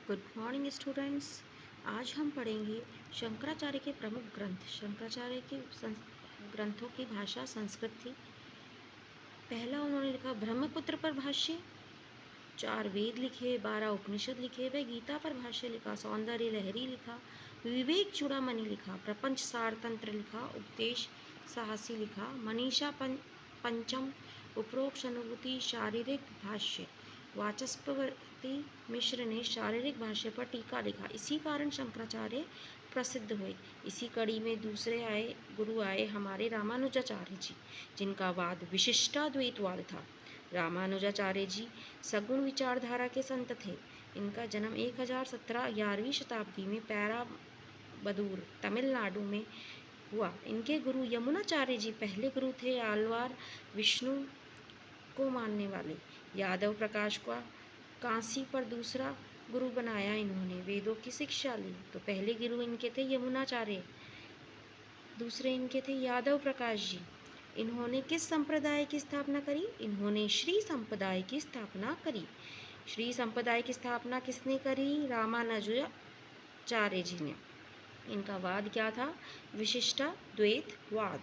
Good morning students. आज हम पढ़ेंगे शंकराचार्य के प्रमुख ग्रंथ। शंकराचार्य के ग्रंथों की भाषा संस्कृत थी। पहला उन्होंने लिखा ब्रह्मपुत्र पर भाष्य, 4 वेद लिखे, 12 उपनिषद लिखे, व गीता पर भाष्य लिखा, सौंदर्य लहरी लिखा, विवेक चूड़ामणि लिखा, प्रपंच सार तंत्र लिखा, उपदेश साहसी लिखा, मनीषा पंचम, उपरोक्त अनुभूति शारीरिक भाष्य, वाचस्पति मिश्र ने शारीरिक भाष्य पर टीका लिखा। इसी कारण शंकराचार्य प्रसिद्ध हुए। इसी कड़ी में दूसरे गुरु आए हमारे रामानुजाचार्य जी, जिनका वाद विशिष्टाद्वैतवाद था। रामानुजाचार्य जी सगुण विचारधारा के संत थे। इनका जन्म 1017 11वीं शताब्दी में पैराबदूर तमिलनाडु में हुआ। इनके गुरु यमुनाचार्य जी पहले गुरु थे। आलवार विष्णु को मानने वाले यादव प्रकाश का कांसी पर दूसरा गुरु बनाया। इन्होंने वेदों की शिक्षा ली। तो पहले गुरु इनके थे यमुनाचार्य, दूसरे इनके थे यादव प्रकाश जी। इन्होंने किस संप्रदाय की स्थापना करी? इन्होंने श्री संप्रदाय की स्थापना करी। श्री संप्रदाय की स्थापना किसने करी? रामानुजाचार्य जी ने। इनका वाद क्या था? विशिष्टाद्वैतवाद।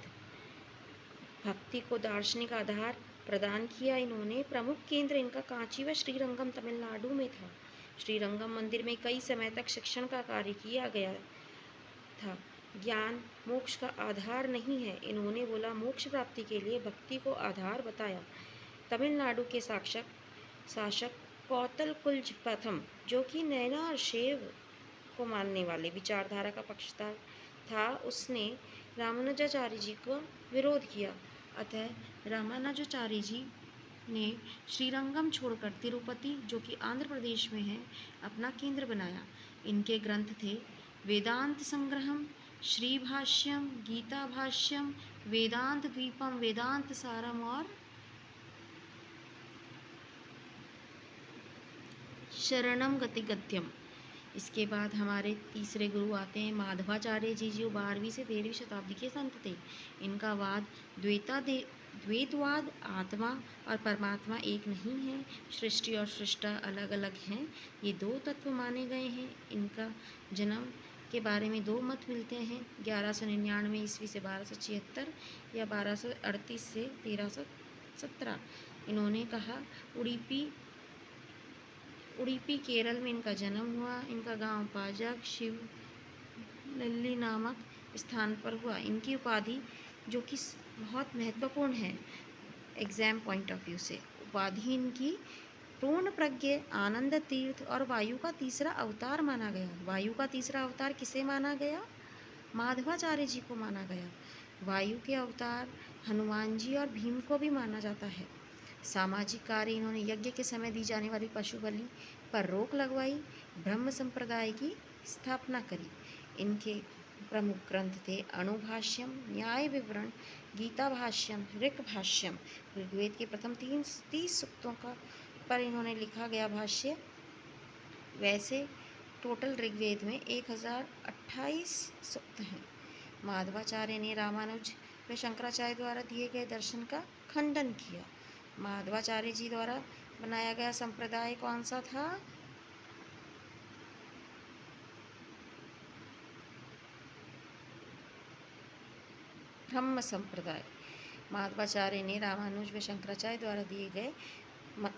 भक्ति को दार्शनिक आधार प्रदान किया इन्होंने। प्रमुख केंद्र इनका कांची व श्रीरंगम तमिलनाडु में था। श्रीरंगम मंदिर में कई समय तक शिक्षण का कार्य किया गया था। ज्ञान मोक्ष का आधार नहीं है, इन्होंने बोला। मोक्ष प्राप्ति के लिए भक्ति को आधार बताया। तमिलनाडु के शासक कौतलकुंज प्रथम, जो कि नैना और शैव को मानने वाले विचारधारा का पक्षधर था, उसने रामानुजाचार्य जी को विरोध किया। अतः रामानुजाचार्य जी ने श्रीरंगम छोड़कर तिरुपति, जो कि आंध्र प्रदेश में है, अपना केंद्र बनाया। इनके ग्रंथ थे वेदांत संग्रहम, श्री भाष्यम, गीता भाष्यम, वेदांत द्वीपम, वेदांत सारम और शरणम गति गद्यम। इसके बाद हमारे तीसरे गुरु आते हैं माधवाचार्य जी, जो 12वीं से 13वीं शताब्दी के संत थे। इनका वाद द्वैतवाद, आत्मा और परमात्मा एक नहीं है, सृष्टि और सृष्टा अलग अलग हैं, ये 2 तत्व माने गए हैं। इनका जन्म के बारे में 2 मत मिलते हैं, 1199 ईस्वी से 1276 या 1238 से 1317। इन्होंने कहा उडुपी केरल में इनका जन्म हुआ। इनका गांव पाजक शिवनल्ली नामक स्थान पर हुआ। इनकी उपाधि, जो कि बहुत महत्वपूर्ण है एग्जाम पॉइंट ऑफ व्यू से, उपाधि इनकी पूर्ण प्रज्ञ, आनंद तीर्थ और वायु का तीसरा अवतार माना गया। वायु का तीसरा अवतार किसे माना गया? माधवाचार्य जी को माना गया। वायु के अवतार हनुमान जी और भीम को भी माना जाता है। सामाजिक कार्य, इन्होंने यज्ञ के समय दी जाने वाली पशु बलि पर रोक लगवाई, ब्रह्म संप्रदाय की स्थापना करी। इनके प्रमुख ग्रंथ थे अणुभाष्यम, न्याय विवरण, गीता भाष्यम, ऋक भाष्यम। ऋग्वेद के प्रथम 30 सूक्तों का पर इन्होंने लिखा गया भाष्य। वैसे टोटल ऋग्वेद में 1028 सूक्त हैं। माधवाचार्य ने रामानुज व शंकराचार्य द्वारा दिए गए दर्शन का खंडन किया। माधवाचार्य जी द्वारा बनाया गया संप्रदाय कौन सा था? ब्रह्म संप्रदाय। माधवाचार्य ने रामानुज व शंकराचार्य द्वारा दिए गए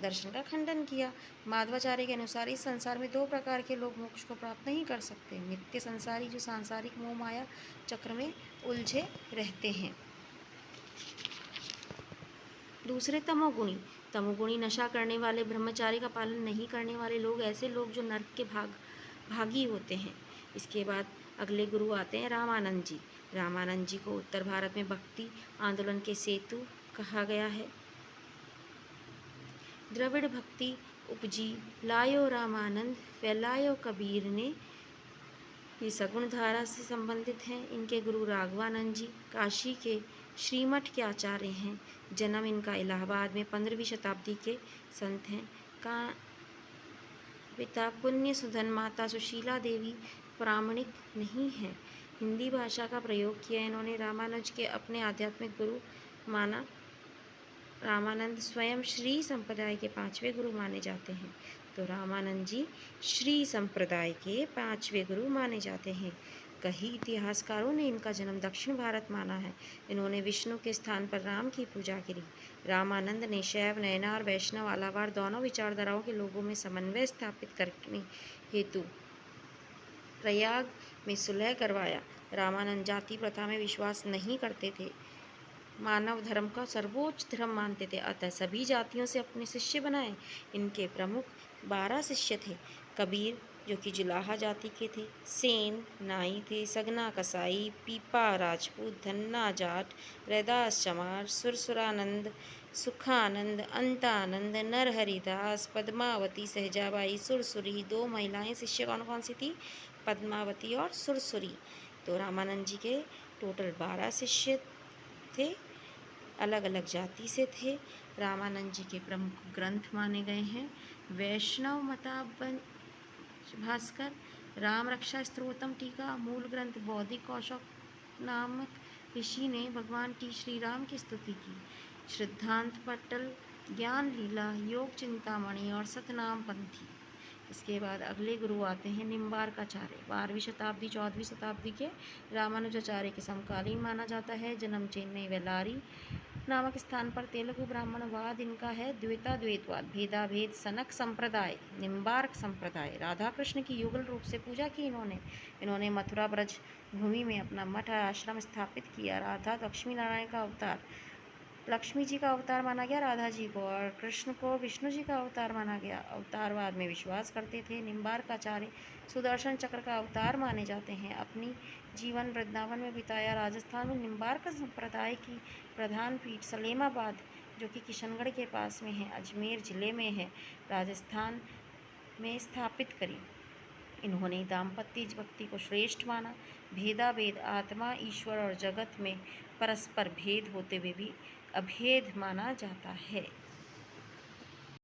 दर्शन का खंडन किया। माधवाचार्य के अनुसार इस संसार में 2 प्रकार के लोग मोक्ष को प्राप्त नहीं कर सकते। नित्य संसारी, जो सांसारिक मोह माया चक्र में उलझे रहते हैं। दूसरे तमोगुणी नशा करने वाले, ब्रह्मचार्य का पालन नहीं करने वाले लोग, ऐसे लोग जो नरक के भागी होते हैं। इसके बाद अगले गुरु आते हैं रामानंद जी। रामानंद जी को उत्तर भारत में भक्ति आंदोलन के सेतु कहा गया है। द्रविड़ भक्ति उपजी, लायो रामानंद फैलायो कबीर ने, ये सगुण धारा से संबंधित हैं। इनके गुरु राघवानंद जी काशी के श्रीमठ के आचार्य हैं। जन्म इनका इलाहाबाद में 15वीं शताब्दी के संत हैं। का पिता पुण्य सुधन, माता सुशीला देवी प्रामाणिक नहीं है। हिंदी भाषा का प्रयोग किया इन्होंने। रामानुज के अपने आध्यात्मिक गुरु माना। रामानंद स्वयं श्री संप्रदाय के 5वें गुरु माने जाते हैं। तो रामानंद जी श्री संप्रदाय के 5वें गुरु माने जाते हैं। कई इतिहासकारों ने इनका जन्म दक्षिण भारत माना है। इन्होंने विष्णु के स्थान पर राम की पूजा की। रामानंद ने शैव, नयनार, वैष्णव, आलावार दोनों विचारधाराओं के लोगों में समन्वय स्थापित करने हेतु प्रयाग में सुलह करवाया। रामानंद जाति प्रथा में विश्वास नहीं करते थे, मानव धर्म का सर्वोच्च धर्म मानते थे, अतः सभी जातियों से अपने शिष्य बनाए। इनके प्रमुख 12 शिष्य थे। कबीर जो कि जुलाहा जाति के थे, सेन नाई थे, सगना कसाई, पीपा राजपूत, धन्ना जाट, रैदास चमार, सुरसुरानंद, सुखानंद, अंतानंद, नरहरिदास, पद्मावती, सहजाबाई, सुरसुरी। 2 महिलाएं शिष्य कौन कौन सी थी? पद्मावती और सुरसुरी। तो रामानंद जी के टोटल 12 शिष्य थे, अलग अलग जाति से थे। रामानंद जी के प्रमुख ग्रंथ माने गए हैं वैष्णव मताबंध भास्कर, राम रक्षा स्तोत्रम टीका। मूल ग्रंथ बौद्धिक कौशक नामक ऋषि ने भगवान श्री राम की स्तुति की। सिद्धांत पटल, ज्ञान लीला, योग चिंतामणि और सतनाम पंथी। इसके बाद अगले गुरु आते हैं निम्बार्काचार्य। 12वीं शताब्दी 14वीं शताब्दी के रामानुजाचार्य के समकालीन माना जाता है। जन्म चेन्नई वेलारी नामक स्थान पर। तेलुगु ब्राह्मणवाद इनका है। द्वैताद्वैतवाद, भेदाभेद, सनक संप्रदाय, निम्बार्क संप्रदाय। राधा कृष्ण की युगल रूप से पूजा की इन्होंने मथुरा ब्रज भूमि में अपना मठ आश्रम स्थापित किया। राधा लक्ष्मी नारायण का अवतार, लक्ष्मी जी का अवतार माना गया राधा जी को, और कृष्ण को विष्णु जी का अवतार माना गया। अवतारवाद में विश्वास करते थे। निम्बार्काचार्य सुदर्शन चक्र का अवतार माने जाते हैं। अपनी जीवन वृंदावन में बिताया। राजस्थान में निम्बार्क संप्रदाय की प्रधान पीठ सलेमाबाद जो कि किशनगढ़ के पास में है, अजमेर जिले में है, राजस्थान में स्थापित करी। इन्होंने दाम्पत्य भक्ति को श्रेष्ठ माना। भेदाभेद, आत्मा, ईश्वर और जगत में परस्पर भेद होते हुए भी अभेद माना जाता है।